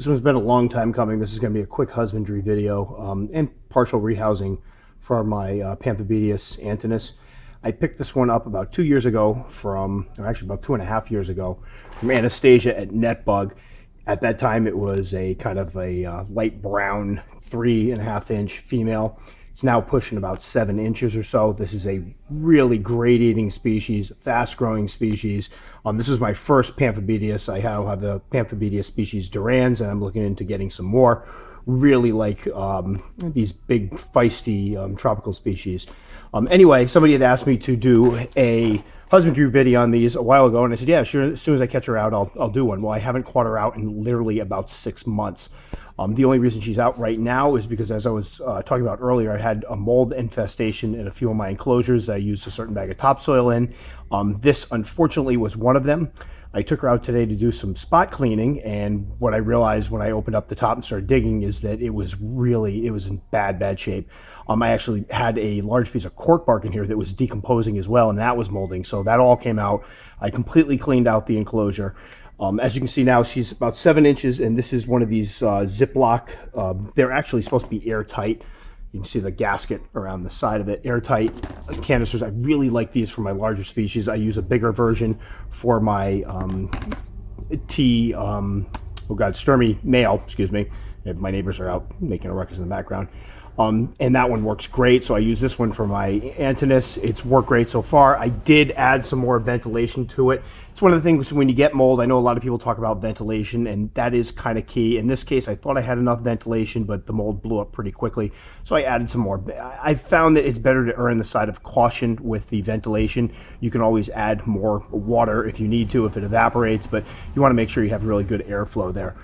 This one's been a long time coming. This is going to be a quick husbandry video and partial rehousing for my Pamphobeteus antinous. I picked this one up about 2 years ago from, or actually about 2.5 years ago, from Anastasia at Netbug. At that time, it was a kind of a light brown 3.5 inch female. It's now pushing about 7 inches or so. This is a really great eating species, fast growing species. This was my first Pamphobeteus. I now have the Pamphobeteus species Durans, and I'm looking into getting some more. Really like these big feisty tropical species. Anyway, somebody had asked me to do a husbandry video on these a while ago, and I said, yeah, sure, as soon as I catch her out, I'll do one. Well, I haven't caught her out in literally about 6 months. The only reason she's out right now is because, as I was talking about earlier, I had a mold infestation in a few of my enclosures that I used a certain bag of topsoil in. This, unfortunately, was one of them. I took her out today to do some spot cleaning, and what I realized when I opened up the top and started digging is that it was in bad shape. I actually had a large piece of cork bark in here that was decomposing as well, and that was molding, so that all came out. I completely cleaned out the enclosure. As you can see now, she's about 7 inches, and this is one of these Ziploc. They're actually supposed to be airtight. You can see the gasket around the side of it, airtight canisters. I really like these for my larger species. I use a bigger version for my Sturmy male, excuse me. My neighbors are out making a ruckus in the background. And that one works great, so I use this one for my antinous. It's worked great so far. I did add some more ventilation to it. It's one of the things when you get mold, I know a lot of people talk about ventilation, and that is kind of key. In this case, I thought I had enough ventilation, but the mold blew up pretty quickly, so I added some more. I found that it's better to err on the side of caution with the ventilation. You can always add more water if you need to, if it evaporates, but you want to make sure you have really good airflow there.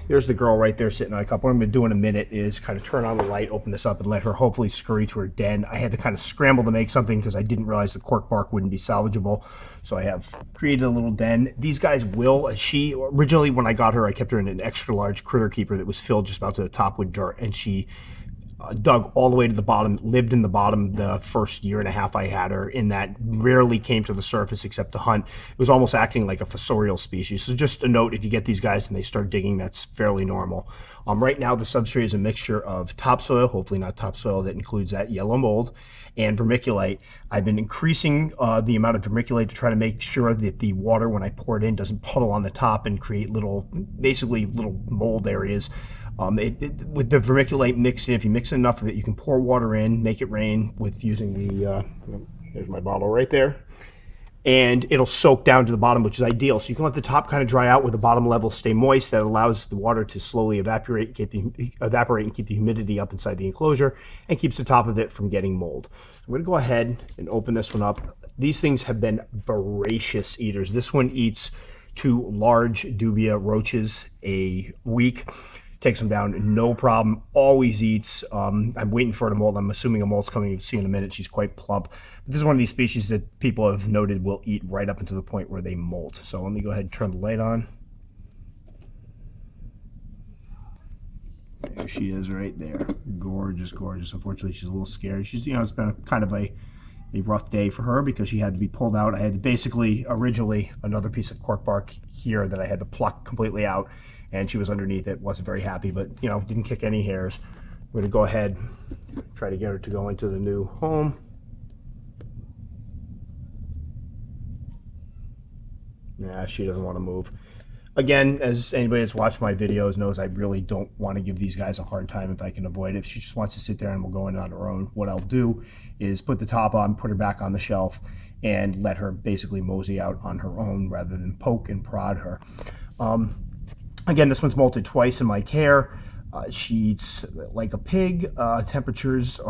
There's the girl right there sitting on a cup. What I'm going to do in a minute is kind of turn on the light, open this up, and let her hopefully scurry to her den. I had to kind of scramble to make something because I didn't realize the cork bark wouldn't be salvageable. So I have created a little den. These guys will, she, originally when I got her, I kept her in an extra large critter keeper that was filled just about to the top with dirt, and she dug all the way to the bottom, lived in the bottom the first 1.5 years I had her in that, rarely came to the surface except to hunt. It was almost acting like a fossorial species. So just a note, if you get these guys and they start digging, that's fairly normal. Right now the substrate is a mixture of topsoil, hopefully not topsoil that includes that yellow mold, and vermiculite. I've been increasing the amount of vermiculite to try to make sure that the water, when I pour it in, doesn't puddle on the top and create basically little mold areas. With the vermiculite mixed in, if you mix enough of it, you can pour water in, make it rain with using the, there's my bottle right there, and it'll soak down to the bottom, which is ideal. So you can let the top kind of dry out with the bottom level stay moist. That allows the water to slowly evaporate and keep the humidity up inside the enclosure, and keeps the top of it from getting mold. I'm going to go ahead and open this one up. These things have been voracious eaters. This one eats 2 large dubia roaches a week. Takes them down, no problem, always eats. I'm waiting for her to molt. I'm assuming a molt's coming. You'll see in a minute. She's quite plump. But this is one of these species that people have noted will eat right up until the point where they molt. So let me go ahead and turn the light on. There she is right there. Gorgeous, gorgeous. Unfortunately, she's a little scared. She's, it's been kind of a rough day for her because she had to be pulled out. I had basically, originally, another piece of cork bark here that I had to pluck completely out, and she was underneath it. Wasn't very happy, but didn't kick any hairs. We're gonna go ahead, try to get her to go into the new home. Yeah, she doesn't want to move. Again, as anybody that's watched my videos knows, I really don't want to give these guys a hard time if I can avoid it. If she just wants to sit there and we'll go in on her own, what I'll do is put the top on, put her back on the shelf, and let her basically mosey out on her own rather than poke and prod her. Again, this one's molted twice in my care. She eats like a pig. Temperatures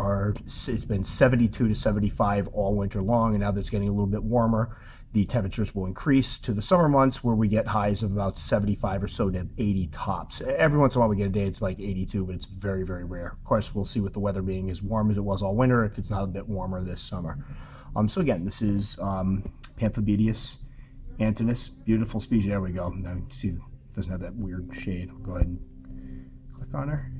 it's been 72 to 75 all winter long, and now that it's getting a little bit warmer, the temperatures will increase to the summer months where we get highs of about 75 or so to 80 tops. Every once in a while we get a day it's like 82, but it's very, very rare. Of course, we'll see with the weather being as warm as it was all winter if it's not a bit warmer this summer. So again, this is Pamphobeteus antinous, beautiful species. There we go. Now you can see it doesn't have that weird shade. I'll go ahead and click on her.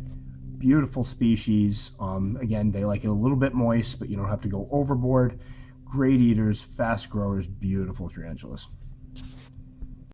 Beautiful species. Again, they like it a little bit moist, but you don't have to go overboard. Great eaters, fast growers, beautiful tarantulas.